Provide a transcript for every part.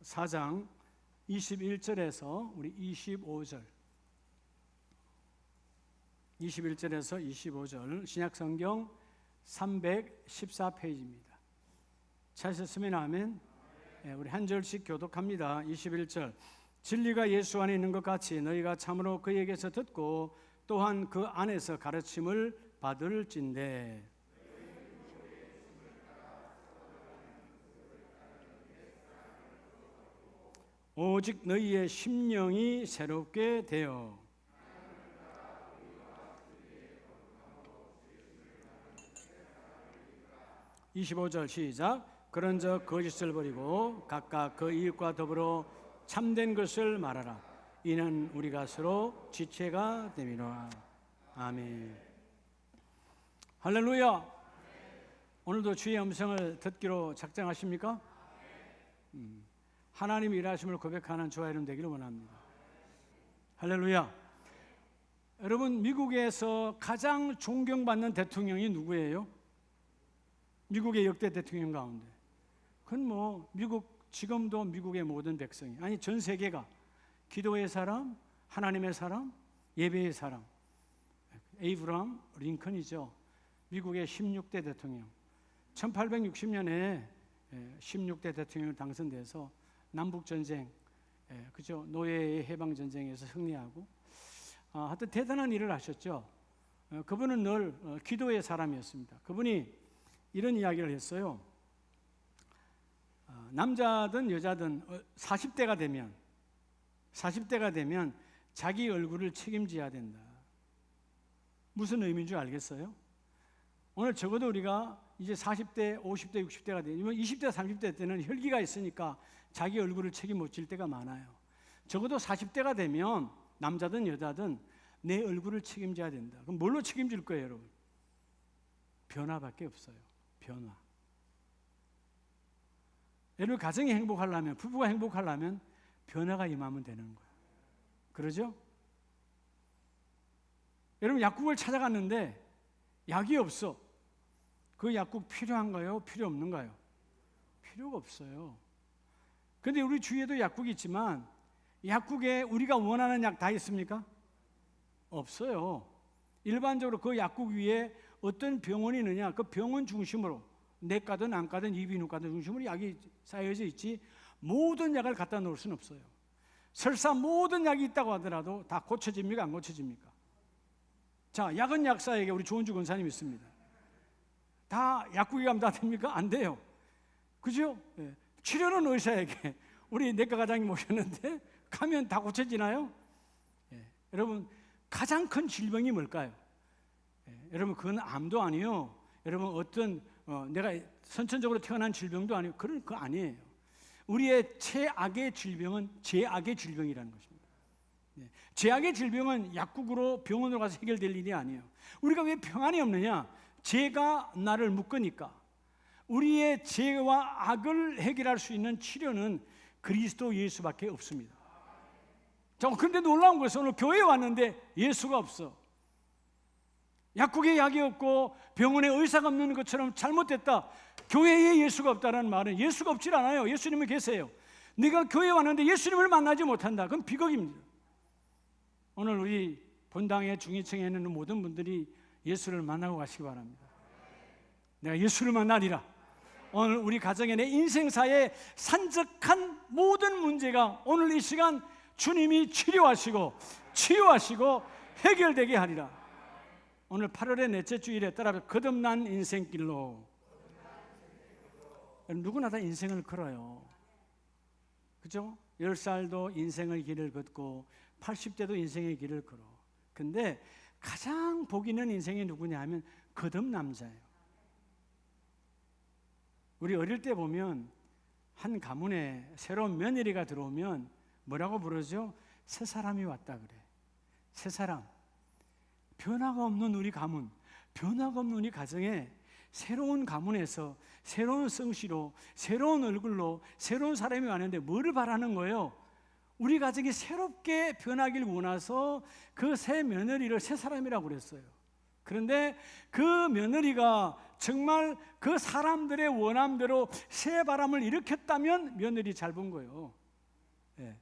4장 21절에서 우리 25절 21절에서 25절 신약성경 314페이지입니다. 찾으셨으면 아멘. 우리 한 절씩 교독합니다. 21절 진리가 예수 안에 있는 것 같이 너희가 참으로 그에게서 듣고 또한 그 안에서 가르침을 받을진대. 오직 너희의 심령이 새롭게 되어 25절 시작. 그런즉 거짓을 버리고 각각 그 이웃과 더불어 참된 것을 말하라. 이는 우리가 서로 지체가 됨이로라. 아멘. 할렐루야. 오늘도 주의 음성을 듣기로 작정하십니까? 하나님의 일하심을 고백하는 저와 여러분 되기를 원합니다. 할렐루야. 여러분, 미국에서 가장 존경받는 대통령이 누구예요? 미국의 역대 대통령 가운데. 그건 미국, 지금도 미국의 모든 백성이, 아니 전 세계가 기도의 사람, 하나님의 사람, 예배의 사람, 에이브라함 링컨이죠. 미국의 16대 대통령. 1860년에 16대 대통령을 당선돼서 남북전쟁, 그죠? 노예의 해방전쟁에서 승리하고, 하여튼 대단한 일을 하셨죠. 그분은 늘 기도의 사람이었습니다. 그분이 이런 이야기를 했어요. 남자든 여자든 40대가 되면 자기 얼굴을 책임져야 된다. 무슨 의미인 줄 알겠어요? 오늘 적어도 우리가 이제 40대, 50대, 60대가 되면 20대, 30대 때는 혈기가 있으니까 자기 얼굴을 책임 못 질 때가 많아요. 적어도 40대가 되면 남자든 여자든 내 얼굴을 책임져야 된다. 그럼 뭘로 책임질 거예요, 여러분? 변화밖에 없어요. 변화. 여러분, 가정이 행복하려면, 부부가 행복하려면 변화가 임하면 되는 거예요. 그러죠? 여러분, 약국을 찾아갔는데 약이 없어. 그 약국 필요한가요? 필요 없는가요? 필요가 없어요. 그런데 우리 주위에도 약국이 있지만 약국에 우리가 원하는 약 다 있습니까? 없어요. 일반적으로 그 약국 위에 어떤 병원이 있느냐, 그 병원 중심으로 내과든 안과든 이비인후과든 중심으로 약이 쌓여져 있지 모든 약을 갖다 놓을 수는 없어요. 설사 모든 약이 있다고 하더라도 다 고쳐집니까? 안 고쳐집니까? 자, 약은 약사에게 우리 조은주 권사님 있습니다. 다 약국에 가면 다 됩니까? 안 돼요. 그죠? 예. 치료는 의사에게. 우리 내과 과장님 오셨는데 가면 다 고쳐지나요? 예. 여러분, 가장 큰 질병이 뭘까요? 여러분, 그건 암도 아니요. 여러분, 어떤 내가 선천적으로 태어난 질병도 아니고 그거 아니에요. 우리의 최악의 질병은 제약의 질병이라는 것입니다. 제약의 질병은 약국으로 병원으로 가서 해결될 일이 아니에요. 우리가 왜 평안이 없느냐? 죄가 나를 묶으니까. 우리의 죄와 악을 해결할 수 있는 치료는 그리스도 예수밖에 없습니다. 자, 그런데 놀라운 것은 오늘 교회에 왔는데 예수가 없어. 약국에 약이 없고 병원에 의사가 없는 것처럼 잘못됐다. 교회에 예수가 없다는 말은 예수가 없질 않아요. 예수님은 계세요. 네가 교회에 왔는데 예수님을 만나지 못한다. 그건 비극입니다. 오늘 우리 본당의 중위층에 있는 모든 분들이 예수를 만나고 가시기 바랍니다. 내가 예수를 만나리라. 오늘 우리 가정의 내 인생사에 산적한 모든 문제가 오늘 이 시간 주님이 치료하시고 해결되게 하리라. 오늘 8월의 넷째 주일에 따라 거듭난 인생길로. 누구나 다 인생을 걸어요. 그죠? 10살도 인생의 길을 걷고 80대도 인생의 길을 걸어. 근데 가장 복 있는 인생이 누구냐 하면 거듭남자예요. 우리 어릴 때 보면 한 가문에 새로운 며느리가 들어오면 뭐라고 부르죠? 새 사람이 왔다 그래. 새 사람. 변화가 없는 우리 가문, 변화가 없는 우리 가정에 새로운 가문에서 새로운 성씨로, 새로운 얼굴로, 새로운 사람이 왔는데 뭐를 바라는 거예요? 우리 가정이 새롭게 변하길 원해서 그 새 며느리를 새 사람이라고 그랬어요. 그런데 그 며느리가 정말 그 사람들의 원함대로 새 바람을 일으켰다면 며느리 잘 본 거예요. 예.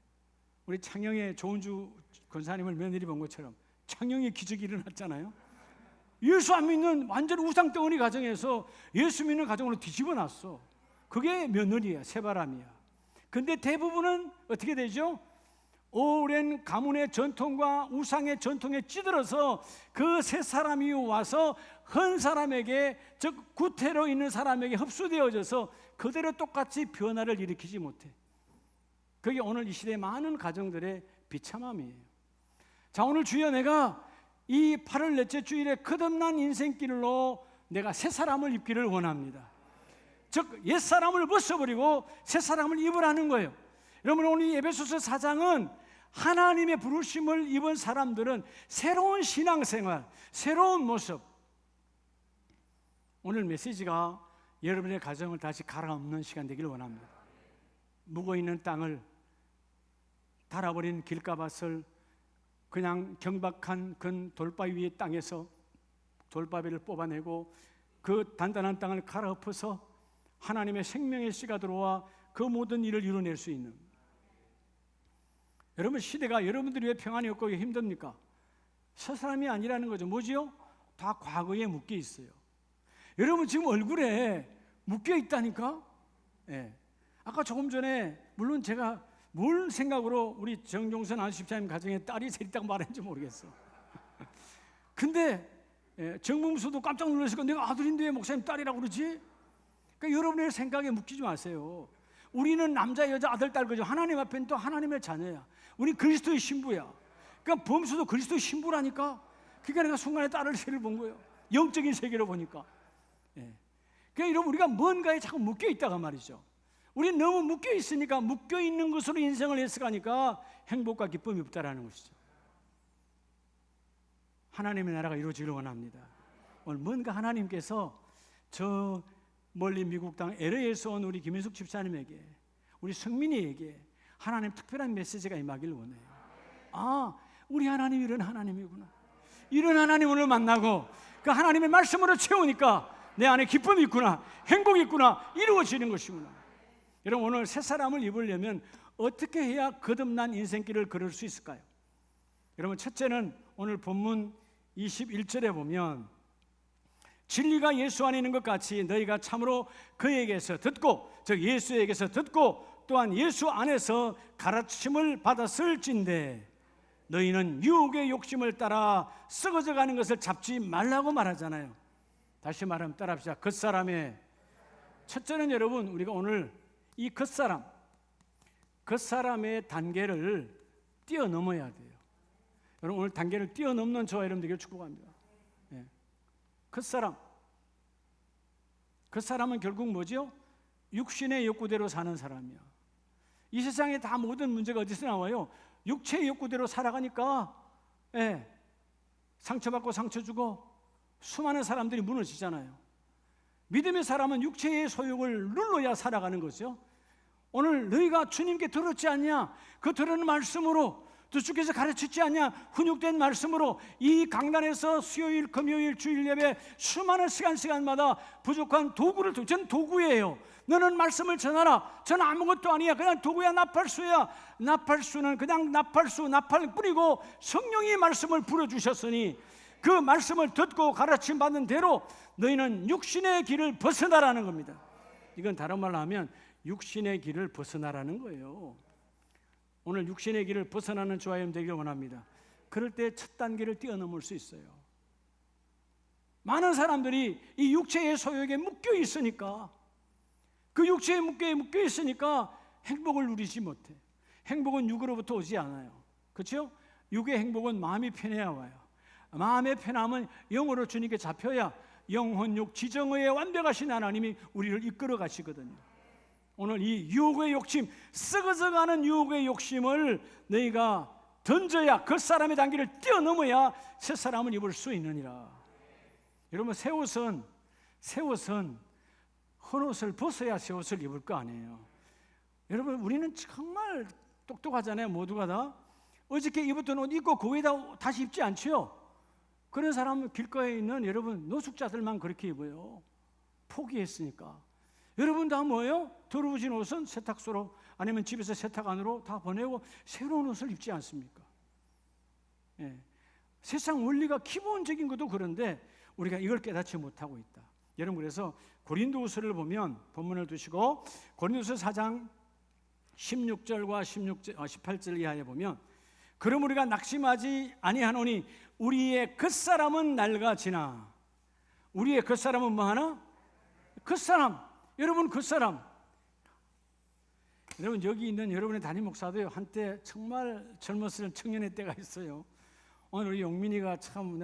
우리 창영의 조은주 권사님을 며느리 본 것처럼 창영의 기적이 일어났잖아요. 예수 안 믿는 완전 우상덩어리 가정에서 예수 믿는 가정으로 뒤집어 놨어. 그게 며느리야, 새바람이야. 근데 대부분은 어떻게 되죠? 오랜 가문의 전통과 우상의 전통에 찌들어서 그 새 사람이 와서 헌 사람에게, 즉 구태로 있는 사람에게 흡수되어져서 그대로 똑같이 변화를 일으키지 못해. 그게 오늘 이 시대의 많은 가정들의 비참함이에요. 자, 오늘 주여, 내가 이 8월 넷째 주일에 거듭난 인생길로 내가 새 사람을 입기를 원합니다. 즉 옛사람을 벗어버리고 새 사람을 입으라는 거예요. 여러분, 오늘 이 에베소서 4장은 하나님의 부르심을 입은 사람들은 새로운 신앙생활, 새로운 모습. 오늘 메시지가 여러분의 가정을 다시 갈아엎는 시간 되기를 원합니다. 묵어있는 땅을, 닳아버린 길가밭을 그냥 경박한 근 돌바위 위의 땅에서 돌바위를 뽑아내고 그 단단한 땅을 갈아엎어서 하나님의 생명의 씨가 들어와 그 모든 일을 이뤄낼 수 있는, 여러분, 시대가 여러분들이 왜 평안이 없고 왜 힘듭니까? 새 사람이 아니라는 거죠. 뭐지요? 다 과거에 묶여 있어요. 여러분 지금 얼굴에 묶여 있다니까. 예. 아까 조금 전에 물론 제가 뭘 생각으로 우리 정종선 안수집사님 가정에 딸이 셋 있다고 말했는지 모르겠어. 근데 정문수도 깜짝 놀라시고 내가 아들인데 왜 목사님 딸이라고 그러지? 그러니까 여러분의 생각에 묶이지 마세요. 우리는 남자, 여자, 아들, 딸 그죠? 하나님 앞에는 또 하나님의 자녀야. 우리 그리스도의 신부야. 그러니까 범수도 그리스도의 신부라니까. 그러니까 내가 순간에 딸을 세를 본 거예요. 영적인 세계로 보니까. 예. 그러니까 여러분, 우리가 뭔가에 자꾸 묶여 있다가 말이죠. 우리는 너무 묶여 있으니까 묶여 있는 것으로 인생을 해석하니까 행복과 기쁨이 없다라는 것이죠. 하나님의 나라가 이루어지기를 원합니다. 오늘 뭔가 하나님께서 저 멀리 미국 땅 LA에서 온 우리 김인숙 집사님에게, 우리 성민이에게 하나님 특별한 메시지가 임하기를 원해요. 아, 우리 하나님이 이런 하나님이구나. 이런 하나님 오늘 만나고 그 하나님의 말씀으로 채우니까 내 안에 기쁨이 있구나, 행복이 있구나, 이루어지는 것이구나. 여러분, 오늘 새 사람을 입으려면 어떻게 해야 거듭난 인생길을 걸을 수 있을까요? 여러분, 첫째는 오늘 본문 21절에 보면 진리가 예수 안에 있는 것 같이 너희가 참으로 그에게서 듣고, 즉 예수에게서 듣고 또한 예수 안에서 가르침을 받았을진대 너희는 유혹의 욕심을 따라 썩어져 가는 것을 잡지 말라고 말하잖아요. 다시 말하면 따라합시다. 겉사람의, 첫째는 여러분, 우리가 오늘 이 겉사람의 단계를 뛰어넘어야 돼요. 여러분, 오늘 단계를 뛰어넘는 저와 여러분 되기를 축복합니다. 예. 겉사람은 결국 뭐죠? 육신의 욕구대로 사는 사람이야. 이 세상에 다 모든 문제가 어디서 나와요? 육체의 욕구대로 살아가니까 상처받고 상처 주고 수많은 사람들이 무너지잖아요. 믿음의 사람은 육체의 소욕을 눌러야 살아가는 거죠. 오늘 너희가 주님께 들었지 않냐? 그 들은 말씀으로, 또 주께서 가르치지 않냐? 훈육된 말씀으로 이 강단에서 수요일, 금요일, 주일 예배 수많은 시간마다 부족한 도구를, 전 도구예요. 너는 말씀을 전하라. 저는 아무것도 아니야. 그냥 도구야, 나팔수야. 나팔수는 그냥 나팔수, 나팔 뿌리고 성령이 말씀을 불어주셨으니 그 말씀을 듣고 가르침 받는 대로 너희는 육신의 길을 벗어나라는 겁니다. 이건 다른 말로 하면 육신의 길을 벗어나라는 거예요. 오늘 육신의 길을 벗어나는 저와 여러분 되기를 원합니다. 그럴 때 첫 단계를 뛰어넘을 수 있어요. 많은 사람들이 이 육체의 소욕에 묶여 있으니까, 그 육체에 묶여 있으니까 행복을 누리지 못해. 행복은 육으로부터 오지 않아요. 그렇죠? 육의 행복은 마음이 편해야 와요. 마음의 편함은 영으로 주님께 잡혀야 영혼, 육, 지정의에 완벽하신 하나님이 우리를 이끌어 가시거든요. 오늘 이 유혹의 욕심, 썩어져가는 유혹의 욕심을 너희가 던져야, 그 사람의 단계를 뛰어넘어야 새 사람을 입을 수 있느니라. 여러분, 새 옷은 헌 옷을 벗어야 새 옷을 입을 거 아니에요. 여러분, 우리는 정말 똑똑하잖아요. 모두가 다 어저께 입었던 옷 입고 그 위에다 다시 입지 않죠. 그런 사람은 길가에 있는 여러분 노숙자들만 그렇게 입어요. 포기했으니까. 여러분 다 뭐예요? 더러워진 옷은 세탁소로 아니면 집에서 세탁 안으로 다 보내고 새로운 옷을 입지 않습니까? 예. 세상 원리가 기본적인 것도 그런데 우리가 이걸 깨닫지 못하고 있다. 여러분 그래서 고린도후서를 보면 본문을 두시고 고린도후서 4장 16절과 18절 이하에 보면 그럼 우리가 낙심하지 아니하노니 우리의 겉사람은 낡아지나. 우리의 겉사람은 뭐하나? 겉사람. 여러분 겉사람. 여러분 여기 있는 여러분의 담임 목사도요 한때 정말 젊었을 청년의 때가 있어요. 오늘 우리 용민이가 참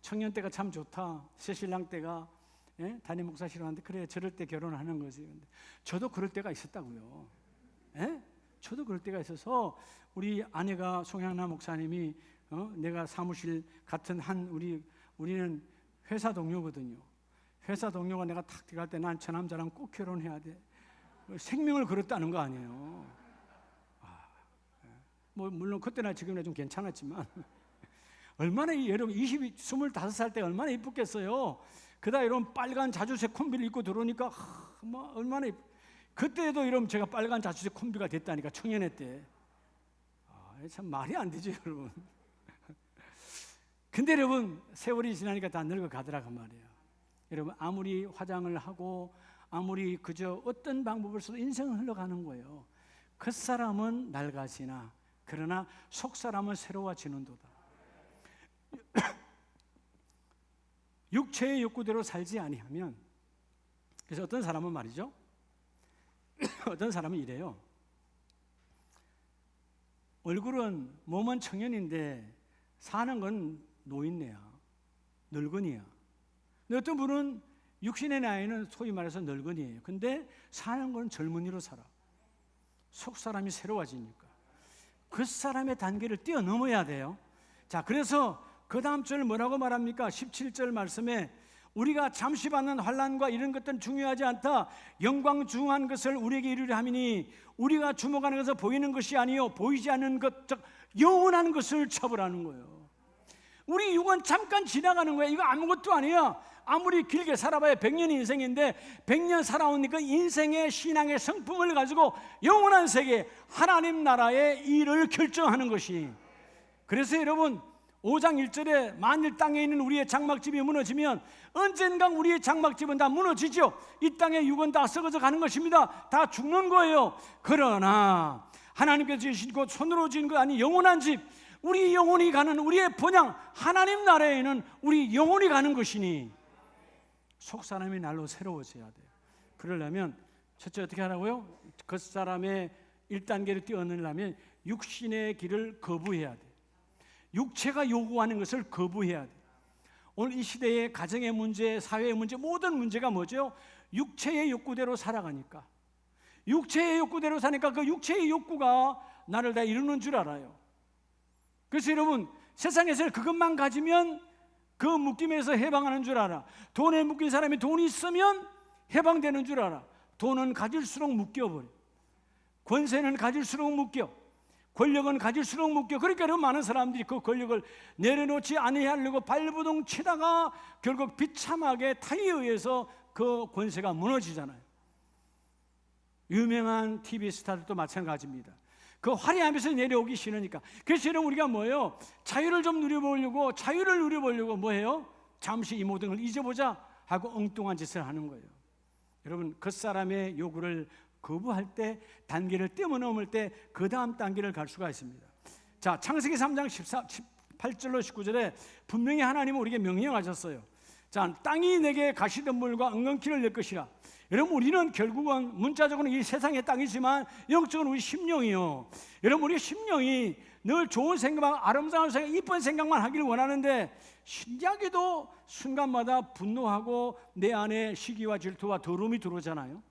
청년 때가 참 좋다. 새신랑 때가 담임 목사 싫어하는데 그래 저럴 때 결혼하는 거지. 근데 저도 그럴 때가 있었다고요. 저도 그럴 때가 있어서 우리 아내가 송향나 목사님이 내가 사무실 같은 우리는 회사 동료거든요. 회사 동료가 내가 탁 들어갈 때 난 저 남자랑 꼭 결혼해야 돼. 생명을 걸었다는 거 아니에요. 뭐 물론 그때나 지금이나 좀 괜찮았지만 얼마나 여러분 25살 때 얼마나 이쁘겠어요. 그다 이런 빨간 자주색 콤비를 입고 들어오니까 뭐 얼마나 그때도 이러면 제가 빨간 자주색 콤비가 됐다니까 청년회 때. 참 말이 안 되죠 여러분. 근데 여러분 세월이 지나니까 다 늙어가더라고 말이에요. 여러분 아무리 화장을 하고 아무리 그저 어떤 방법을 써도 인생은 흘러가는 거예요. 겉사람은 낡아지나 그러나 속사람은 새로워지는도다. 육체의 욕구대로 살지 아니하면, 그래서 어떤 사람은 말이죠 어떤 사람은 이래요. 얼굴은 몸은 청년인데 사는 건 노인네야, 늙은이야. 근데 어떤 분은 육신의 나이는 소위 말해서 늙은이에요. 근데 사는 건 젊은이로 살아. 속 사람이 새로워지니까 그 사람의 단계를 뛰어넘어야 돼요. 자, 그래서 그 다음 절 뭐라고 말합니까? 17절 말씀에 우리가 잠시 받는 환난과 이런 것들은 중요하지 않다. 영광 중한 것을 우리에게 이루려 함이니 우리가 주목하는 것은 보이는 것이 아니요 보이지 않는 것, 즉 영원한 것을 찾으라는 거예요. 우리 육은 잠깐 지나가는 거예요. 이거 아무것도 아니야. 아무리 길게 살아봐야 100년이 인생인데 100년 살아오니까 인생의 신앙의 성품을 가지고 영원한 세계 하나님 나라의 일을 결정하는 것이. 그래서 여러분 5장 1절에 만일 땅에 있는 우리의 장막집이 무너지면 언젠가 우리의 장막집은 다 무너지죠. 이 땅의 육은 다 썩어져 가는 것입니다. 다 죽는 거예요. 그러나 하나님께서 지으신 것 손으로 지은 것 아니 영원한 집, 우리 영혼이 가는 우리의 본향 하나님 나라에는 우리 영혼이 가는 것이니 속사람이 날로 새로워져야 돼요. 그러려면 첫째 어떻게 하라고요? 겉사람의 1단계를 뛰어넘으려면 육신의 길을 거부해야 돼요. 육체가 요구하는 것을 거부해야 돼요. 오늘 이 시대의 가정의 문제, 사회의 문제, 모든 문제가 뭐죠? 육체의 욕구대로 살아가니까, 육체의 욕구대로 사니까 그 육체의 욕구가 나를 다 이루는 줄 알아요. 그래서 여러분 세상에서 그것만 가지면 그 묶임에서 해방하는 줄 알아. 돈에 묶인 사람이 돈이 있으면 해방되는 줄 알아. 돈은 가질수록 묶여버려. 권세는 가질수록 묶여. 권력은 가질수록 묶여. 그러니까 많은 사람들이 그 권력을 내려놓지 아니하려고 발부동 치다가 결국 비참하게 타의에 의해서 그 권세가 무너지잖아요. 유명한 TV 스타들도 마찬가지입니다. 그 화려하면서 내려오기 싫으니까. 그래서 여러분 우리가 뭐예요? 자유를 좀 누려보려고, 자유를 누려보려고 뭐예요? 잠시 이 모든 걸 잊어보자 하고 엉뚱한 짓을 하는 거예요. 여러분 겉사람의 요구를 거부할 때, 단계를 뛰어넘을 때 그 다음 단계를 갈 수가 있습니다. 자, 창세기 3장 18절로 19절에 분명히 하나님은 우리에게 명령하셨어요. 자, 땅이 내게 가시덤불과 엉겅퀴를 낼 것이라. 여러분 우리는 결국은 문자적으로는 이 세상의 땅이지만 영적으로 우리 심령이요. 여러분 우리 심령이 늘 좋은 생각, 아름다운 생각, 이쁜 생각만 하기를 원하는데 신기하게도 순간마다 분노하고 내 안에 시기와 질투와 더러움이 들어오잖아요.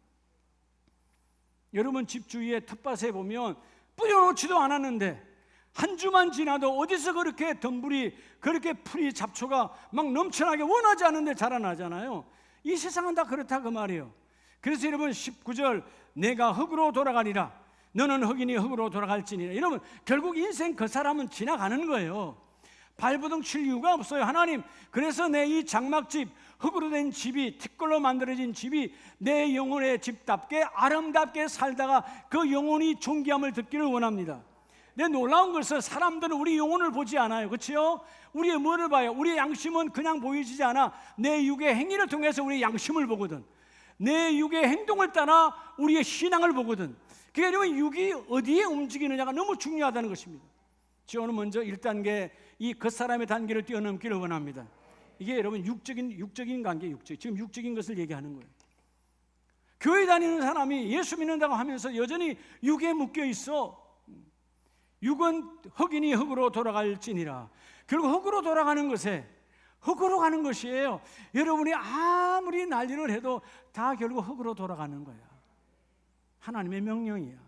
여러분 집 주위에 텃밭에 보면 뿌려놓지도 않았는데 한 주만 지나도 어디서 그렇게 덤불이, 그렇게 풀이, 잡초가 막 넘쳐나게 원하지 않은데 자라나잖아요. 이 세상은 다 그렇다 그 말이에요. 그래서 여러분 19절 내가 흙으로 돌아가리라 너는 흙이니 흙으로 돌아갈지니라. 여러분 결국 인생 그 사람은 지나가는 거예요. 발버둥 칠 이유가 없어요. 하나님, 그래서 내 이 장막집, 흙으로 된 집이, 티끌로 만들어진 집이 내 영혼의 집답게 아름답게 살다가 그 영혼이 존귀함을 듣기를 원합니다. 근데 놀라운 것은 사람들은 우리 영혼을 보지 않아요. 그렇죠? 우리의 뭐를 봐요? 우리의 양심은 그냥 보이지 않아. 내 육의 행위를 통해서 우리의 양심을 보거든. 내 육의 행동을 따라 우리의 신앙을 보거든. 그게 아니면 육이 어디에 움직이느냐가 너무 중요하다는 것입니다. 저는 먼저 1단계 이 겉사람의 단계를 뛰어넘기를 원합니다. 이게 여러분 육적인 관계, 지금 육적인 것을 얘기하는 거예요. 교회 다니는 사람이 예수 믿는다고 하면서 여전히 육에 묶여 있어. 육은 흙이니 흙으로 돌아갈지니라. 결국 흙으로 돌아가는 것에 흙으로 가는 것이에요. 여러분이 아무리 난리를 해도 다 결국 흙으로 돌아가는 거야. 하나님의 명령이야.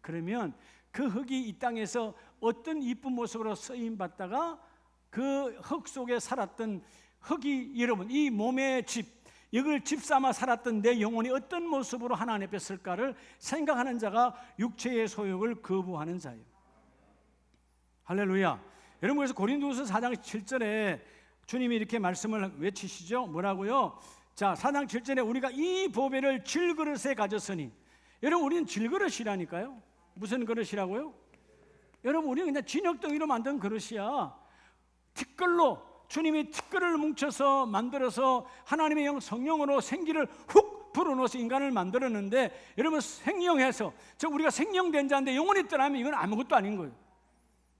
그러면 그 흙이 이 땅에서 어떤 이쁜 모습으로 쓰임 받다가 그 흙 속에 살았던 흙이 여러분 이 몸의 집, 이걸 집 삼아 살았던 내 영혼이 어떤 모습으로 하나님 앞에 쓸까를 생각하는 자가 육체의 소욕을 거부하는 자예요. 할렐루야. 여러분, 그래서 고린도후서 4장 7절에 주님이 이렇게 말씀을 외치시죠. 뭐라고요? 자, 4장 7절에 우리가 이 보배를 질그릇에 가졌으니, 여러분 우리는 질그릇이라니까요. 무슨 그릇이라고요? 여러분 우리는 그냥 진흙덩이로 만든 그릇이야. 티끌로, 주님이 티끌을 뭉쳐서 만들어서 하나님의 영 성령으로 생기를 훅 불어넣어서 인간을 만들었는데, 여러분 생명해서, 저 우리가 생명된 자인데 영혼이 떠나면 이건 아무것도 아닌 거예요.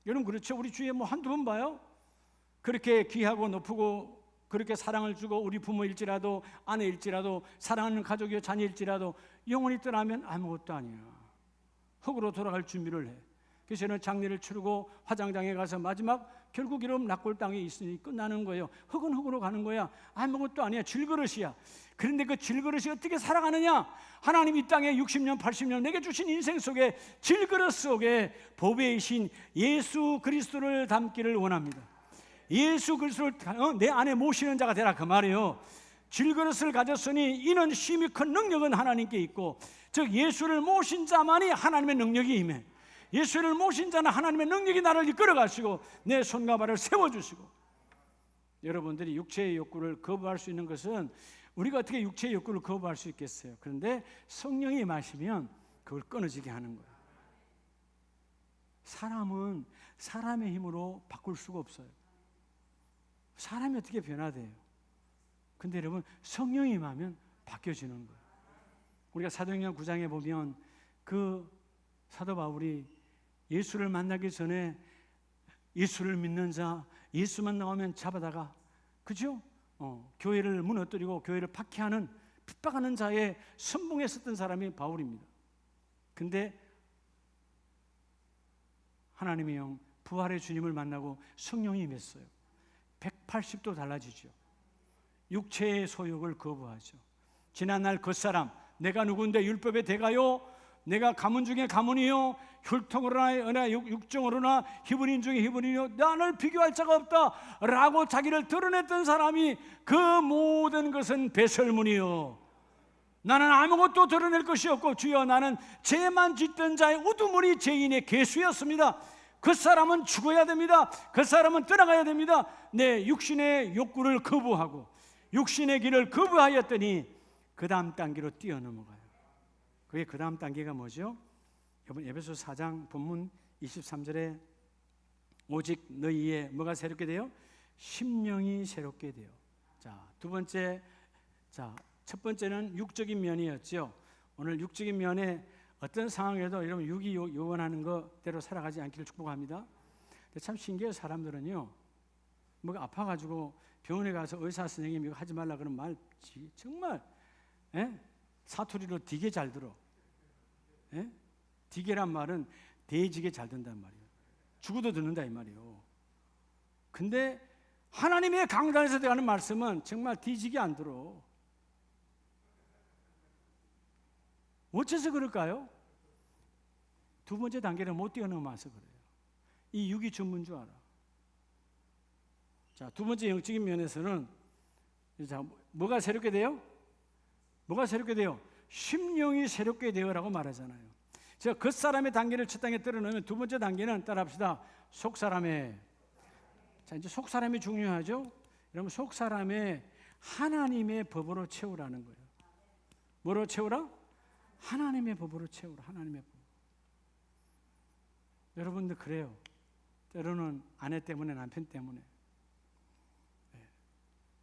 여러분 그렇죠? 우리 주위에 뭐 한두 번 봐요? 그렇게 귀하고 높고 그렇게 사랑을 주고 우리 부모일지라도 아내일지라도 사랑하는 가족이요 자녀일지라도 영혼이 떠나면 아무것도 아니야. 흙으로 돌아갈 준비를 해. 그래서 저는 장례를 치르고 화장장에 가서 마지막 결국 이런 낙골 땅에 있으니 끝나는 거예요. 흙은 흙으로 가는 거야. 아무것도 아니야. 질그릇이야. 그런데 그 질그릇이 어떻게 살아가느냐? 하나님 이 땅에 60년 80년 내게 주신 인생 속에 질그릇 속에 보배이신 예수 그리스도를 담기를 원합니다. 예수 그리스도를 내 안에 모시는 자가 되라, 그 말이에요. 질그릇을 가졌으니 이는 심히 큰 능력은 하나님께 있고, 즉 예수를 모신 자만이 하나님의 능력이 임해. 예수를 모신 자는 하나님의 능력이 나를 이끌어 가시고 내 손과 발을 세워주시고. 여러분들이 육체의 욕구를 거부할 수 있는 것은, 우리가 어떻게 육체의 욕구를 거부할 수 있겠어요? 그런데 성령이 마시면 그걸 끊어지게 하는 거예요. 사람은 사람의 힘으로 바꿀 수가 없어요. 사람이 어떻게 변화돼요? 근데 여러분 성령이 임하면 바뀌어지는 거예요. 우리가 사도행전 9장에 보면 그 사도 바울이 예수를 만나기 전에 예수를 믿는 자, 예수만 나오면 잡아다가, 그죠? 교회를 무너뜨리고 교회를 박해하는, 핍박하는 자의 선봉에 섰던 사람이 바울입니다. 근데 하나님의 영, 부활의 주님을 만나고 성령이 임했어요. 180도 달라지죠. 육체의 소욕을 거부하죠. 지난날 겉사람, 내가 누군데 율법의 대가요, 내가 가문 중에 가문이요, 혈통으로나 육정으로나 히브리인 중에 히브리요, 나를 비교할 자가 없다 라고 자기를 드러냈던 사람이 그 모든 것은 배설문이요, 나는 아무것도 드러낼 것이 없고 주여 나는 죄만 짓던 자의 우두머리 죄인의 개수였습니다. 그 사람은 죽어야 됩니다. 그 사람은 떠나가야 됩니다. 내 육신의 욕구를 거부하고 육신의 길을 거부하였더니 그 다음 단계로 뛰어넘어가요. 그게 그 다음 단계가 뭐죠? 여러분 에베소서 4장 본문 23절에 오직 너희의 뭐가 새롭게 돼요? 심령이 새롭게 돼요. 자, 두 번째, 첫 번째는 육적인 면이었죠. 오늘 육적인 면에 어떤 상황에도 여러분 육이 요원하는 것대로 살아가지 않기를 축복합니다. 근데 참 신기해요. 사람들은요, 뭐가 아파가지고 병원에 가서 의사 선생님이 이거 하지 말라 그러면 말 정말 사투리로 되게 잘 들어. 디게란 말은 대지게 잘 듣는단 말이에요. 죽어도 듣는다 이 말이에요. 근데 하나님의 강단에서 하는 말씀은 정말 뒤지게 안 들어. 어째서 그럴까요? 두 번째 단계를 못 뛰어넘어서 그래요. 이 육이 전부인 줄 알아. 자, 두 번째 영적인 면에서는 자, 뭐가 새롭게 돼요? 뭐가 새롭게 돼요? 심령이 새롭게 되어라고 말하잖아요. 제가 겉사람의 단계를 첫 단계 떨어놓으면 두 번째 단계는 따라합시다. 속사람의, 자, 이제 속 사람이 중요하죠. 여러분, 속 사람의 하나님의 법으로 채우라는 거예요. 뭐로 채우라? 하나님의 법으로 채우라. 하나님의 법. 여러분들 그래요. 때로는 아내 때문에, 남편 때문에.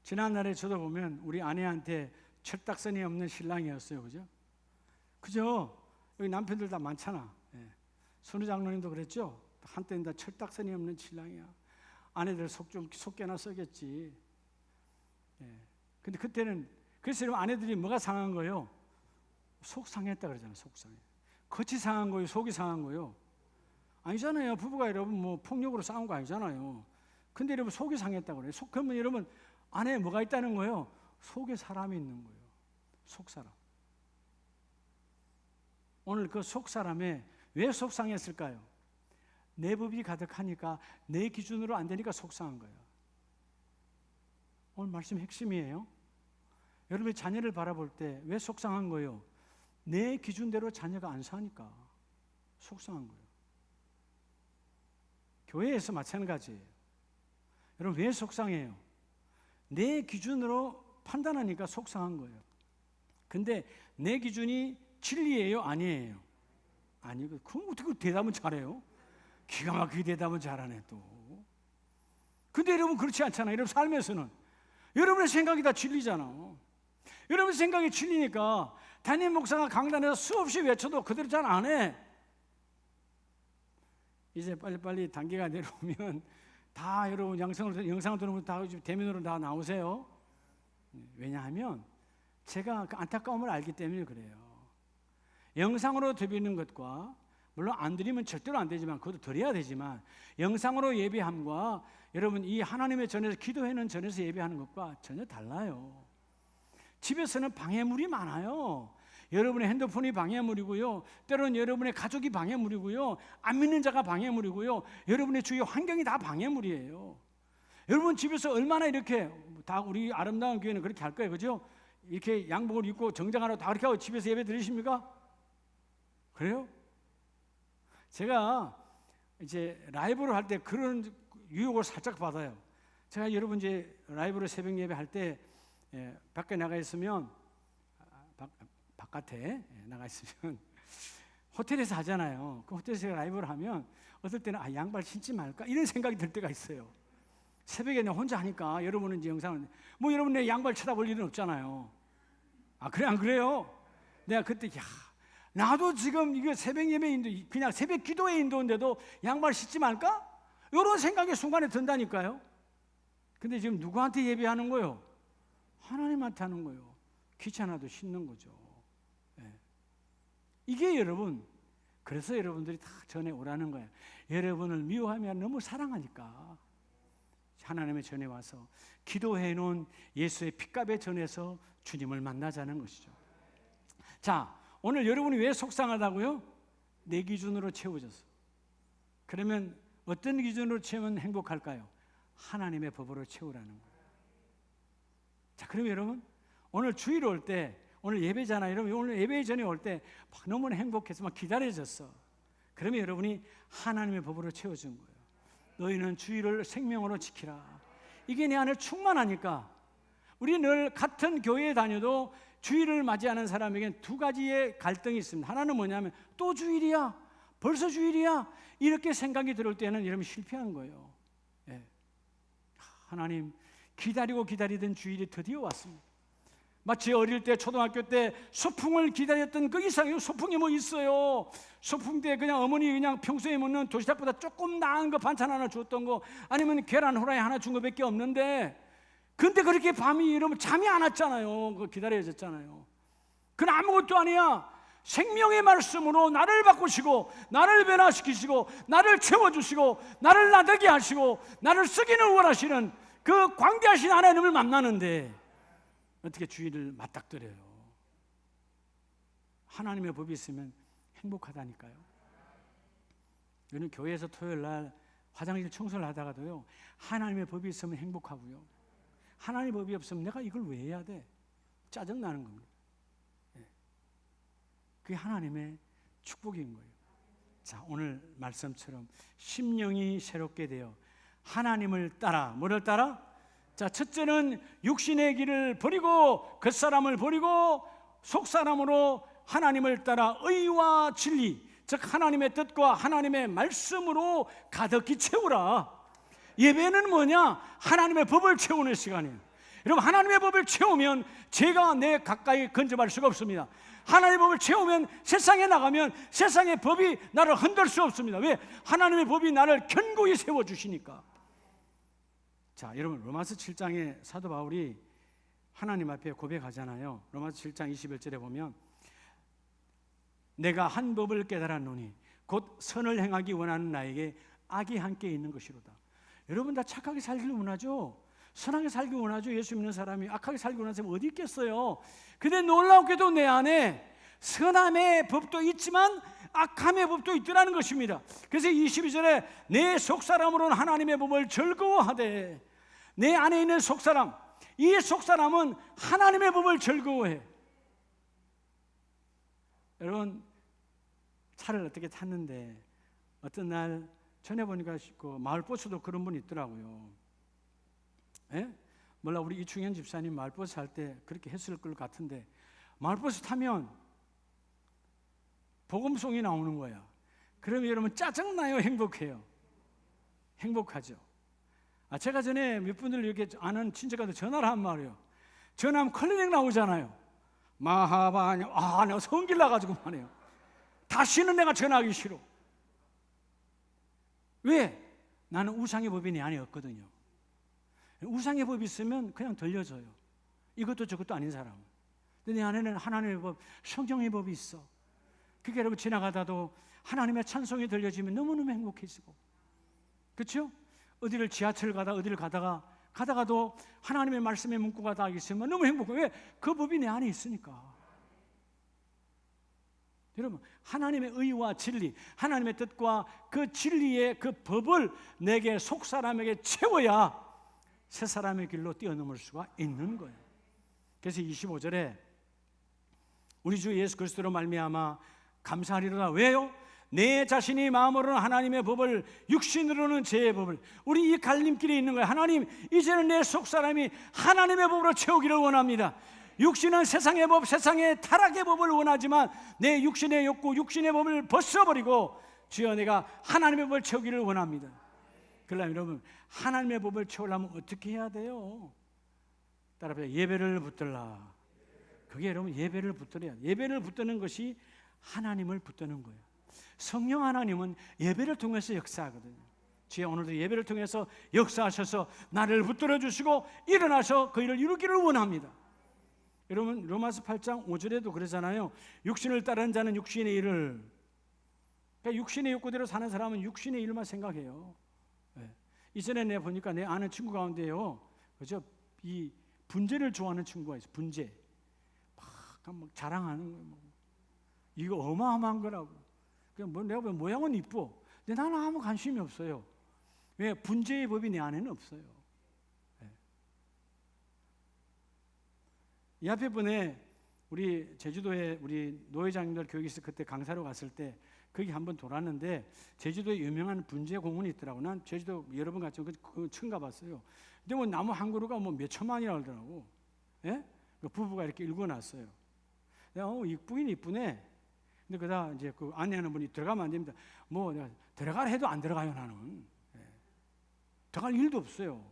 지난날에 저도 보면 우리 아내한테 철딱선이 없는 신랑이었어요. 그죠? 그죠? 여기 남편들 다 많잖아. 선우 장로님도 그랬죠? 한때는 다 철딱선이 없는 신랑이야. 아내들 속 깨나 썩였지. 근데 그때는, 그래서 아내들이 뭐가 상한 거예요? 속 상했다 그러잖아요. 속 상해. 겉이 상한 거예요? 속이 상한 거예요? 아니잖아요. 부부가 여러분 뭐 폭력으로 싸운 거 아니잖아요. 근데 여러분 속이 상했다 그래요. 그러면 여러분 안에 뭐가 있다는 거예요? 속에 사람이 있는 거예요. 속 사람. 오늘 그 속 사람에 왜 속상했을까요? 내 법이 가득하니까, 내 기준으로 안 되니까 속상한 거예요. 오늘 말씀 핵심이에요. 여러분의 자녀를 바라볼 때 왜 속상한 거예요? 내 기준대로 자녀가 안 사니까 속상한 거예요. 교회에서 마찬가지예요. 여러분 왜 속상해요? 내 기준으로 판단하니까 속상한 거예요. 근데 내 기준이 진리예요? 아니에요? 아니고, 그럼 어떻게 대답은 잘해요? 기가 막히게 대답은 잘하네 또. 근데 여러분 그렇지 않잖아요. 여러분 삶에서는 여러분의 생각이 다 진리잖아. 여러분 생각이 진리니까 담임 목사가 강단에서 수없이 외쳐도 그대로 잘 안 해. 이제 빨리빨리 단계가 내려오면 다 여러분 영상을 들으면 다 대면으로 다 나오세요. 왜냐하면 제가 그 안타까움을 알기 때문에 그래요. 영상으로 드리는 것과, 물론 안 드리면 절대로 안 되지만 그것도 드려야 되지만, 영상으로 예배함과 여러분 이 하나님의 전에서 기도하는 전에서 예배하는 것과 전혀 달라요. 집에서는 방해물이 많아요. 여러분의 핸드폰이 방해물이고요, 때로는 여러분의 가족이 방해물이고요, 안 믿는 자가 방해물이고요, 여러분의 주위 환경이 다 방해물이에요. 여러분 집에서 얼마나 이렇게, 다 우리 아름다운 교회는 그렇게 할 거예요. 그죠? 이렇게 양복을 입고 정장하러 다 그렇게 하고 집에서 예배 드리십니까? 그래요? 제가 이제 라이브를 할 때 그런 유혹을 살짝 받아요. 제가 여러분 이제 라이브로 새벽 예배 할 때 밖에 나가 있으면, 바깥에 나가 있으면 호텔에서 하잖아요. 그 호텔에서 라이브를 하면 어떨 때는 양발 신지 말까 이런 생각이 들 때가 있어요. 새벽에 내가 혼자 하니까. 여러분은 이제 영상을 뭐 여러분 내 양발 쳐다볼 일은 없잖아요. 그래 안 그래요? 내가 그때 나도 지금 이게 새벽 예배 인도, 그냥 새벽 기도에 인도인데도 양말 신지 말까? 이런 생각이 순간에 든다니까요. 근데 지금 누구한테 예배하는 거예요? 하나님한테 하는 거예요. 귀찮아도 신는 거죠. 이게 여러분, 그래서 여러분들이 다 전에 오라는 거예요. 여러분을 미워하면 너무 사랑하니까 하나님의 전에 와서 기도해 놓은 예수의 핏값의 전에서 주님을 만나자는 것이죠. 자, 오늘 여러분이 왜 속상하다고요? 내 기준으로 채워져서. 그러면 어떤 기준으로 채우면 행복할까요? 하나님의 법으로 채우라는 거예요. 자, 그럼 여러분 오늘 주일 올 때, 오늘 예배잖아요. 여러분 오늘 예배 전에 올 때 너무나 행복해서 막 기다려졌어. 그러면 여러분이 하나님의 법으로 채워준 거예요. 너희는 주일을 생명으로 지키라. 이게 내 안에 충만하니까. 우리 늘 같은 교회에 다녀도 주일을 맞이하는 사람에게는 두 가지의 갈등이 있습니다. 하나는 뭐냐면, 또 주일이야? 벌써 주일이야? 이렇게 생각이 들을 때는 여러분 실패한 거예요. 하나님, 기다리고 기다리던 주일이 드디어 왔습니다. 마치 어릴 때 초등학교 때 소풍을 기다렸던 그 이상의 소풍이 뭐 있어요. 소풍 때 그냥 어머니 그냥 평소에 먹는 도시락보다 조금 나은 거 반찬 하나 줬던 거, 아니면 계란 후라이 하나 준 거밖에 없는데, 근데 그렇게 밤이 이러면 잠이 안 왔잖아요. 그 기다려졌잖아요. 그건 아무것도 아니야. 생명의 말씀으로 나를 바꾸시고, 나를 변화시키시고, 나를 채워주시고, 나를 나되게 하시고, 나를 쓰기는 원하시는 그 광대하신 하나님을 만나는데 어떻게 주일을 맞닥뜨려요? 하나님의 법이 있으면 행복하다니까요. 저는 교회에서 토요일 날 화장실 청소를 하다가도요, 하나님의 법이 있으면 행복하고요, 하나님의 법이 없으면 내가 이걸 왜 해야 돼? 짜증나는 겁니다. 그게 하나님의 축복인 거예요. 자, 오늘 말씀처럼 심령이 새롭게 되어 하나님을 따라. 뭐를 따라? 자, 첫째는 육신의 길을 버리고 겉사람을 버리고 속사람으로 하나님을 따라 의와 진리, 즉 하나님의 뜻과 하나님의 말씀으로 가득히 채우라. 예배는 뭐냐? 하나님의 법을 채우는 시간이에요. 여러분, 하나님의 법을 채우면 죄가 내 가까이 근접할 수가 없습니다. 하나님의 법을 채우면 세상에 나가면 세상의 법이 나를 흔들 수 없습니다. 왜? 하나님의 법이 나를 견고히 세워주시니까. 자, 여러분, 로마서 7장에 사도 바울이 하나님 앞에 고백하잖아요. 로마서 7장 21절에 보면 내가 한 법을 깨달았노니 곧 선을 행하기 원하는 나에게 악이 함께 있는 것이로다. 여러분 다 착하게 살기를 원하죠? 선하게 살기 원하죠? 예수 믿는 사람이 악하게 살기 원하는 사람이 어디 있겠어요? 근데 놀랍게도 내 안에 선함의 법도 있지만 악함의 법도 있더라는 것입니다. 그래서 22절에 내 속사람으로는 하나님의 법을 즐거워하되, 내 안에 있는 속사람, 이 속사람은 하나님의 법을 즐거워해. 여러분, 차를 어떻게 탔는데 어떤 날 전에 보니까 그 마을버스도 그런 분이 있더라고요. 예? 몰라, 우리 이충현 집사님 마을버스 할 때 그렇게 했을 것 같은데, 마을버스 타면 복음송이 나오는 거야. 그러면 여러분 짜증나요? 행복해요? 행복하죠. 제가 전에 몇 분들 이렇게 아는 친척한테 전화를 한 말이에요. 전화하면 클리닉 나오잖아요. 마하바냐, 내가 성질 나가지고 말해요. 다시는 내가 전화하기 싫어. 왜? 나는 우상의 법이 내 안에 없거든요. 우상의 법이 있으면 그냥 들려줘요. 이것도 저것도 아닌 사람. 근데 내 안에는 하나님의 법, 성경의 법이 있어. 그게 여러분 지나가다도 하나님의 찬송이 들려지면 너무너무 행복해지고, 그렇죠? 어디를 지하철 가다 어디를 가다가도 하나님의 말씀의 문구가 다 있으면 너무 행복해. 왜? 그 법이 내 안에 있으니까. 여러분, 하나님의 의와 진리, 하나님의 뜻과 그 진리의 그 법을 내게 속사람에게 채워야 새 사람의 길로 뛰어넘을 수가 있는 거예요. 그래서 25절에 우리 주 예수 그리스도로 말미암아 감사하리로다. 왜요? 내 자신이 마음으로는 하나님의 법을, 육신으로는 죄의 법을. 우리 이 갈림길에 있는 거예요. 하나님, 이제는 내 속사람이 하나님의 법으로 채우기를 원합니다. 육신은 세상의 법, 세상의 타락의 법을 원하지만 내 육신의 욕구, 육신의 법을 벗어버리고 주여 내가 하나님의 법을 채우기를 원합니다. 그러려면 여러분, 하나님의 법을 채우려면 어떻게 해야 돼요? 따라서 예배를 붙들라. 그게 여러분 예배를 붙들어야 돼요. 예배를 붙드는 것이 하나님을 붙드는 거예요. 성령 하나님은 예배를 통해서 역사하거든요. 주여, 오늘도 예배를 통해서 역사하셔서 나를 붙들어 주시고 일어나서 그 일을 이루기를 원합니다. 여러분, 로마서 8장 5절에도 그러잖아요. 육신을 따르는 자는 육신의 일을, 그러니까 육신의 욕구대로 사는 사람은 육신의 일만 생각해요. 네. 이전에 내가 보니까 내 아는 친구 가운데요, 그죠? 이 분재를 좋아하는 친구가 있어요. 분재. 막 자랑하는 거예요. 이거 어마어마한 거라고. 뭐 내가 보면 모양은 이뻐. 근데 나는 아무 관심이 없어요. 왜? 분재의 법이 내 안에는 없어요. 네. 이 앞에 분에 우리 제주도에 우리 노회장님들 교육에서 그때 강사로 갔을 때 거기 한번 돌았는데 제주도에 유명한 분재 공원이 있더라고. 난 제주도 여러 번 갔지만 그 처음 가봤어요. 근데 뭐 나무 한 그루가 뭐 몇 천만이라고 하더라고. 예? 그 부부가 이렇게 읽어놨어요. 내가 이쁘긴 이쁘네. 근데 그다 이제 그 안내하는 분이 들어가면 안 됩니다. 뭐 내가 들어가라 해도 안 들어가요, 나는. 예. 들어갈 일도 없어요.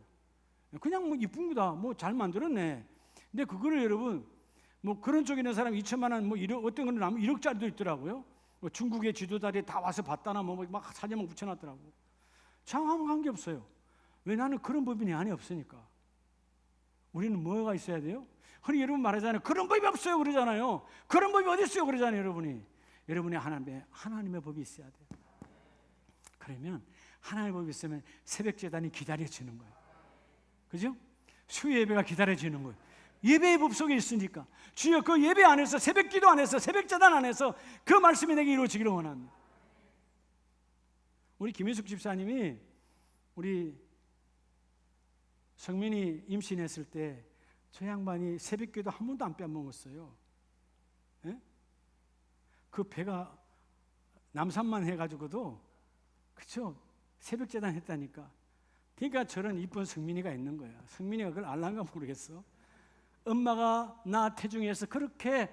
그냥 뭐 이쁜 거다. 뭐 잘 만들었네. 근데 그거를 여러분, 뭐 그런 쪽에 있는 사람 2천만 원, 뭐 어떤 거는 나면 1억짜리도 있더라고요. 뭐 중국의 지도자들이 다 와서 봤다나 뭐 막 사진만 붙여놨더라고. 참 아무 관계 없어요. 왜? 나는 그런 법이 내 안에 없으니까. 우리는 뭐가 있어야 돼요? 흔히 여러분 말하잖아요. 그런 법이 없어요 그러잖아요. 그런 법이 어디 있어요 그러잖아요. 여러분의 하나님의 법이 있어야 돼요. 그러면 하나님의 법이 있으면 새벽 제단이 기다려지는 거예요. 그죠? 수요 예배가 기다려지는 거예요. 예배의 법 속에 있으니까. 주여, 그 예배 안에서, 새벽 기도 안에서, 새벽 제단 안에서 그 말씀이 내게 이루어지기를 원합니다. 우리 김윤숙 집사님이 우리 성민이 임신했을 때 저 양반이 새벽 기도 한 번도 안 빼먹었어요. 예? 그 배가 남산만 해가지고도, 그쵸? 새벽 제단 했다니까 그러니까 저런 이쁜 성민이가 있는 거야. 성민이가 그걸 알란가 모르겠어. 엄마가 나 태중에서 그렇게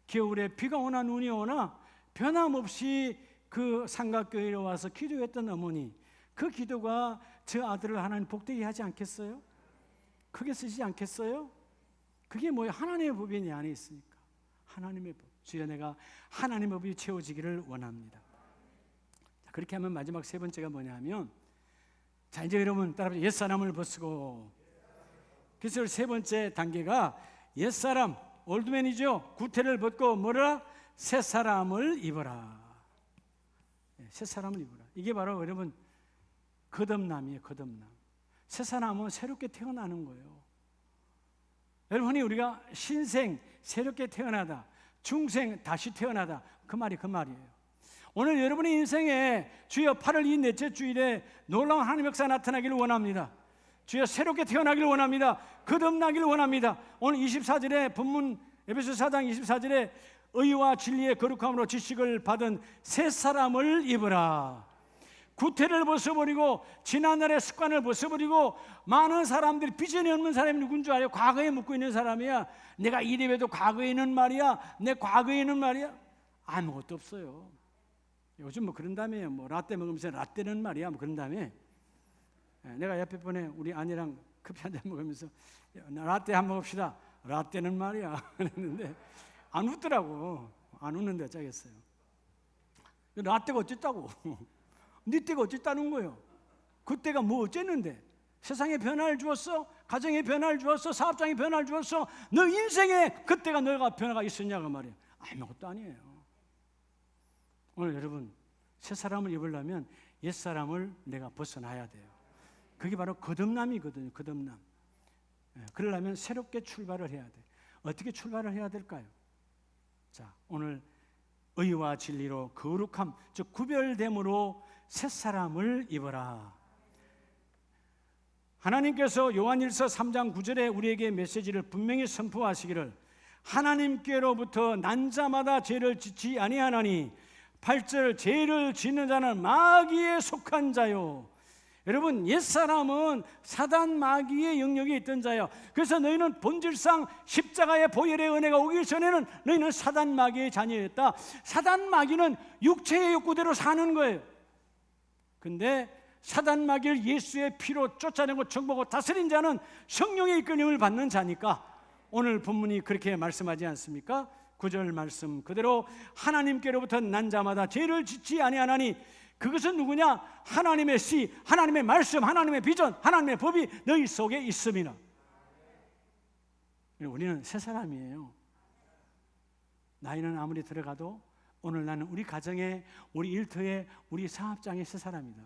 겨울에 비가 오나 눈이 오나 변함없이 그 삼각교회에 와서 기도했던 어머니, 그 기도가 저 아들을 하나님 복되게 하지 않겠어요? 크게 쓰지 않겠어요? 그게 뭐예요? 하나님의 법이 내 안에 있으니까. 하나님의 법. 주여, 내가 하나님의 법이 채워지기를 원합니다. 그렇게 하면 마지막 세 번째가 뭐냐면, 자, 이제 여러분 따라 옛사람을 벗고, 그래서 세 번째 단계가 옛사람, 올드맨이죠. 구태를 벗고 뭐라? 새사람을 입어라. 새사람을 입어라. 이게 바로 여러분 거듭남이에요. 거듭남. 새사람은 새롭게 태어나는 거예요. 여러분이 우리가 신생, 새롭게 태어나다, 중생, 다시 태어나다, 그 말이에요. 오늘 여러분의 인생에 주여 8월 이 넷째 주일에 놀라운 하나님의 역사 나타나기를 원합니다. 주여 새롭게 태어나기를 원합니다. 거듭나기를 원합니다. 오늘 24절에 본문 에베소 4장 24절에 의와 진리의 거룩함으로 지식을 받은 새 사람을 입으라. 구태를 벗어버리고 지난날의 습관을 벗어버리고, 많은 사람들이 비전이 없는 사람이 누군 줄 알아요? 과거에 묻고 있는 사람이야. 내가 이래봬도 과거에 있는 말이야. 내 과거에 있는 말이야. 아무것도 없어요. 요즘 뭐 그런다며요. 뭐 라떼 먹으면서 라떼는 말이야. 뭐 그런다며. 내가 옆에 번에 우리 아내랑 커피 한잔 먹으면서 라떼 한번 먹읍시다. 라떼는 말이야. 그랬는데 안 웃더라고. 안 웃는데 어쩌겠어요. 라떼가 어쨌다고. 네 때가 어쨌다는 거예요. 그때가 뭐 어쨌는데? 세상에 변화를 주었어? 가정에 변화를 주었어? 사업장에 변화를 주었어? 너 인생에 그때가 너가 변화가 있었냐고 말이에요. 아무것도 아니에요. 오늘 여러분 새 사람을 입으려면 옛 사람을 내가 벗어나야 돼요. 그게 바로 거듭남이거든요. 거듭남. 그러려면 새롭게 출발을 해야 돼. 어떻게 출발을 해야 될까요? 자, 오늘 의와 진리로 거룩함, 즉 구별됨으로 새 사람을 입어라. 하나님께서 요한일서 3장 9절에 우리에게 메시지를 분명히 선포하시기를, 하나님께로부터 난 자마다 죄를 짓지 아니하나니 8절 죄를 짓는 자는 마귀에 속한 자요. 여러분, 옛사람은 사단 마귀의 영역에 있던 자요. 그래서 너희는 본질상 십자가의 보혈의 은혜가 오기 전에는 너희는 사단 마귀의 자녀였다. 사단 마귀는 육체의 욕구대로 사는 거예요. 근데 사단 마귀를 예수의 피로 쫓아내고 정복하고 다스린 자는 성령의 이끌림을 받는 자니까 오늘 본문이 그렇게 말씀하지 않습니까? 9절 말씀 그대로 하나님께로부터 난 자마다 죄를 짓지 아니하나니, 그것은 누구냐? 하나님의 씨, 하나님의 말씀, 하나님의 비전, 하나님의 법이 너희 속에 있음이나. 우리는 새 사람이에요. 나이는 아무리 들어가도 오늘 나는 우리 가정에, 우리 일터에, 우리 사업장에 새 사람이다.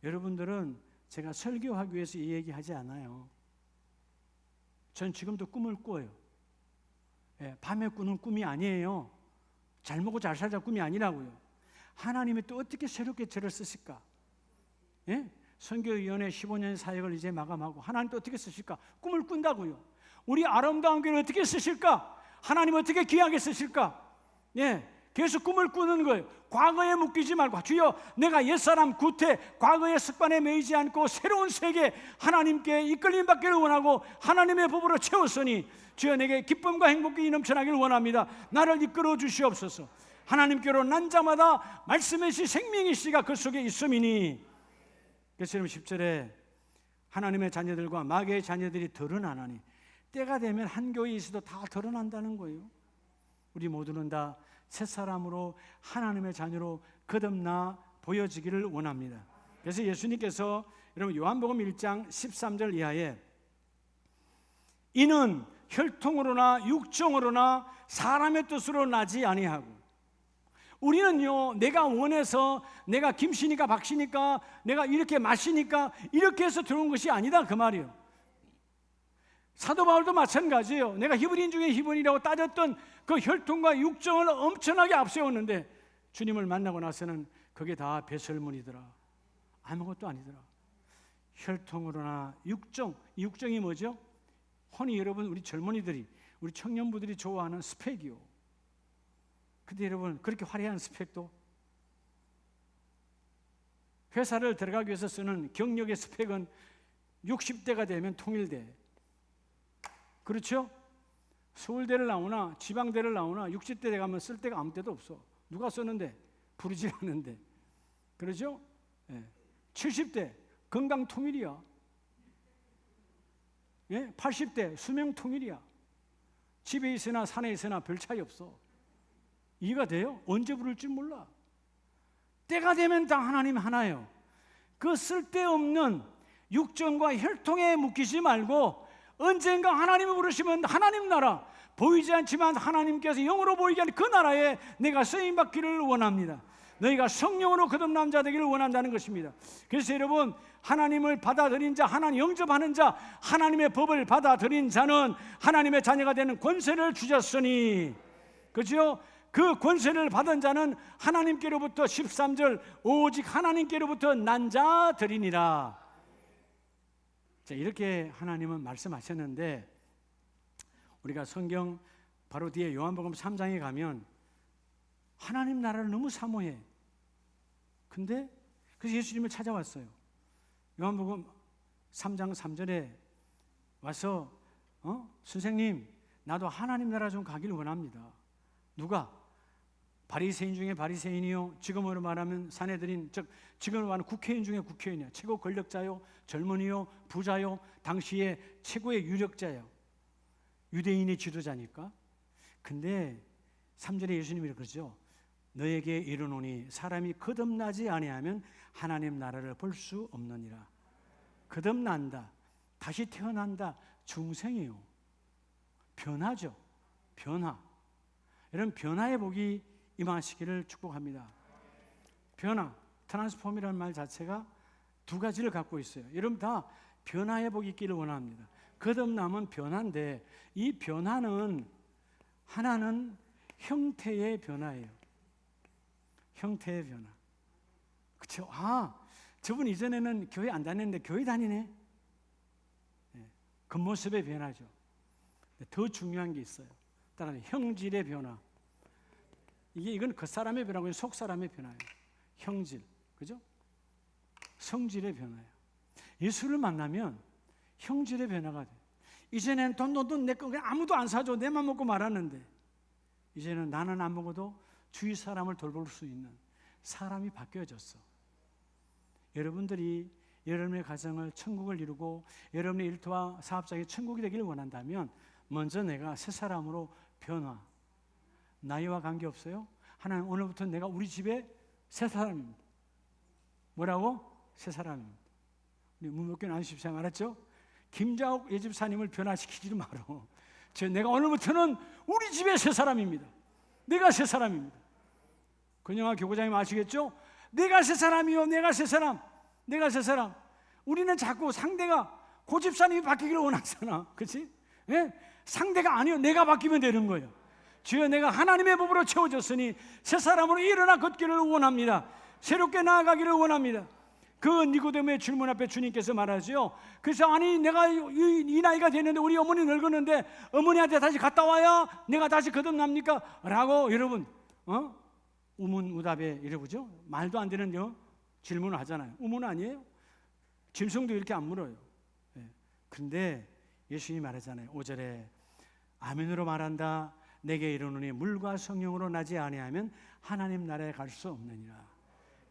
여러분들은 제가 설교하기 위해서 이 얘기하지 않아요. 전 지금도 꿈을 꿔요. 밤에 꾸는 꿈이 아니에요. 잘 먹고 잘 살자 꿈이 아니라고요. 하나님이 또 어떻게 새롭게 저를 쓰실까? 선교위원회 15년 사역을 이제 마감하고 하나님 또 어떻게 쓰실까? 꿈을 꾼다고요. 우리 아름다운 교회를 어떻게 쓰실까? 하나님 어떻게 귀하게 쓰실까? 계속 꿈을 꾸는 거예요. 과거에 묶이지 말고, 주여 내가 옛사람 구태, 과거의 습관에 매이지 않고 새로운 세계 하나님께 이끌림 받기를 원하고 하나님의 법으로 채웠으니 주여 내게 기쁨과 행복이 넘쳐나기를 원합니다. 나를 이끌어 주시옵소서. 하나님께로 난 자마다 말씀의 시 생명의 씨가 그 속에 있음이니. 그래서 10절에 하나님의 자녀들과 마귀의 자녀들이 드러나나니, 때가 되면 한 교회에 있어도 다 드러난다는 거예요. 우리 모두는 다 새 사람으로 하나님의 자녀로 거듭나 보여지기를 원합니다. 그래서 예수님께서 여러분 요한복음 1장 13절 이하에 이는 혈통으로나 육정으로나 사람의 뜻으로 나지 아니하고, 우리는요 내가 원해서, 내가 김씨니까 박씨니까, 내가 이렇게 마시니까 이렇게 해서 들어온 것이 아니다 그 말이에요. 사도 바울도 마찬가지예요. 내가 히브리인 중에 히브리라고 따졌던 그 혈통과 육정을 엄청나게 앞세웠는데 주님을 만나고 나서는 그게 다 배설물이더라. 아무것도 아니더라. 혈통으로나 육정, 이 육정이 뭐죠? 흔히 여러분 우리 젊은이들이, 우리 청년부들이 좋아하는 스펙이요. 근데 여러분 그렇게 화려한 스펙도 회사를 들어가기 위해서 쓰는 경력의 스펙은 60대가 되면 통일돼. 그렇죠? 서울대를 나오나 지방대를 나오나 60대 가면 쓸 데가 아무 데도 없어. 누가 썼는데? 부르지 않는데. 그렇죠? 70대 건강 통일이야. 80대 수명 통일이야. 집에 있으나 산에 있으나 별 차이 없어. 이해가 돼요? 언제 부를지 몰라. 때가 되면 다 하나님 하나예요. 그 쓸데없는 육정과 혈통에 묶이지 말고 언젠가 하나님을 부르시면 하나님 나라, 보이지 않지만 하나님께서 영으로 보이게 하는 그 나라에 내가 쓰임받기를 원합니다. 너희가 성령으로 거듭난 자 되기를 원한다는 것입니다. 그래서 여러분, 하나님을 받아들인 자, 하나님 영접하는 자, 하나님의 법을 받아들인 자는 하나님의 자녀가 되는 권세를 주셨으니, 그렇죠? 그 권세를 받은 자는 하나님께로부터 13절 오직 하나님께로부터 난 자들이니라. 자, 이렇게 하나님은 말씀하셨는데, 우리가 성경 바로 뒤에 요한복음 3장에 가면 하나님 나라를 너무 사모해. 근데 그래서 예수님을 찾아왔어요. 요한복음 3장 3절에 와서 선생님, 나도 하나님 나라 좀 가기를 원합니다. 누가? 바리새인 중에 바리새인이요, 지금으로 말하면 사내들인, 즉 지금으로 말하면 국회의원 중에 국회의원이야. 최고 권력자요, 젊은이요, 부자요, 당시의 최고의 유력자요. 유대인의 지도자니까. 근데 3절에 예수님이 그러죠. 너에게 이르노니 사람이 거듭나지 아니하면 하나님 나라를 볼 수 없느니라. 거듭난다, 다시 태어난다, 중생이요. 변화죠. 변화. 여러분, 변화의 복이 임하시기를 축복합니다. 변화, 트랜스폼이라는 말 자체가 두 가지를 갖고 있어요. 여러분 다 변화의 복이 있기를 원합니다. 거듭남은 변화인데, 이 변화는 하나는 형태의 변화예요. 형태의 변화. 그렇죠? 아, 저분 이전에는 교회 안 다녔는데 교회 다니네. 겉모습의 변화죠. 더 중요한 게 있어요. 따라서 형질의 변화. 이건 겉사람의 변화고 속 사람의 변화예요. 형질, 그죠? 성질의 변화예요. 예수를 만나면 형질의 변화가 돼. 이전에는 돈 내 거 그냥 아무도 안 사줘, 내만 먹고 말았는데, 이제는 나는 안 먹어도 주위 사람을 돌볼 수 있는 사람이 바뀌어졌어. 여러분들이 여러분의 가정을 천국을 이루고 여러분의 일터와 사업장이 천국이 되기를 원한다면 먼저 내가 새 사람으로 변화. 나이와 관계없어요. 하나님, 오늘부터 내가 우리 집에 새 사람입니다. 뭐라고? 새 사람입니다. 우리 문목교회 나누십시오. 알았죠? 김자옥 예집사님을 변화시키지 말어. 내가 오늘부터는 우리 집에 새 사람입니다. 내가 새 사람입니다. 근영아 교구장님 아시겠죠? 내가 새 사람이요, 내가 새 사람, 내가 새 사람. 우리는 자꾸 상대가 고집사님이 바뀌기를 원하잖아, 그렇지? 예? 상대가 아니요, 내가 바뀌면 되는 거예요. 주여, 내가 하나님의 법으로 채워졌으니 새 사람으로 일어나 걷기를 원합니다. 새롭게 나아가기를 원합니다. 그 니고데모의 질문 앞에 주님께서 말하죠. 그래서 아니, 내가 이 나이가 됐는데 우리 어머니 늙었는데 어머니한테 다시 갔다 와야 내가 다시 거듭납니까? 라고 여러분 우문우답에 이러보죠. 말도 안 되는 질문을 하잖아요. 우문 아니에요? 짐승도 이렇게 안 물어요. 그런데 예수님이 말하잖아요. 5절에 아멘으로 말한다. 내게 이르노니 물과 성령으로 나지 아니하면 하나님 나라에 갈 수 없느니라.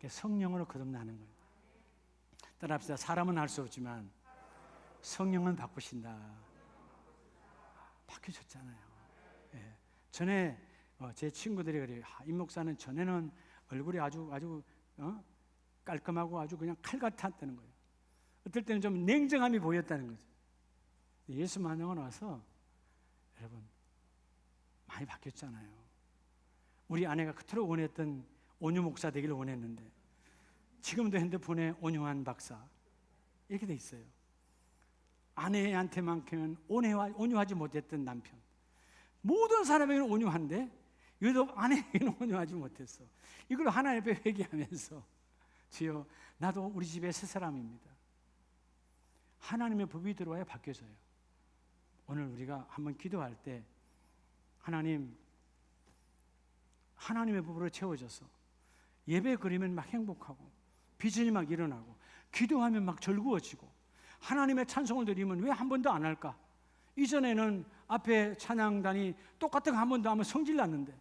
성령으로 거듭나는 거예요. 따라합시다. 사람은 할 수 없지만 성령은 바꾸신다. 바뀌셨잖아요. 전에 제 친구들이 그래요. 임 목사는 전에는 얼굴이 아주 깔끔하고 아주 그냥 칼 같았다는 거예요. 어떨 때는 좀 냉정함이 보였다는 거죠. 예수 만나고 나서 여러분 많이 바뀌었잖아요. 우리 아내가 그토록 원했던 온유 목사 되기를 원했는데 지금도 핸드폰에 온유한 박사 이렇게 돼 있어요. 아내한테만큼은 온유하지 못했던 남편. 모든 사람에게는 온유한데 유독 아내에게는 온유하지 못했어. 이걸 하나님 앞에 회개하면서 주여, 나도 우리 집의 새 사람입니다. 하나님의 법이 들어와야 바뀌어져요. 오늘 우리가 한번 기도할 때 하나님의 법으로 채워져서 예배 그리면 막 행복하고 비전이 막 일어나고 기도하면 막 즐거워지고 하나님의 찬송을 드리면 왜 한 번도 안 할까? 이전에는 앞에 찬양단이 똑같은 거 한 번도 하면 성질 났는데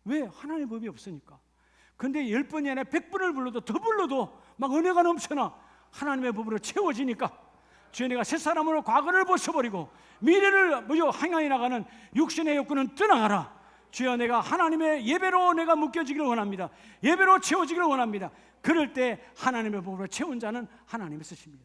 왜? 하나님의 법이 없으니까. 근데 10번이 아니라 100번을 불러도 더 불러도 막 은혜가 넘쳐나 하나님의 법으로 채워지니까 주여 내가 새 사람으로 과거를 벗어버리고 미래를 향하여 나가는 육신의 욕구는 떠나가라. 주여 내가 하나님의 예배로 내가 묶여지기를 원합니다. 예배로 채워지기를 원합니다. 그럴 때 하나님의 법으로 채운 자는 하나님이 쓰십니다.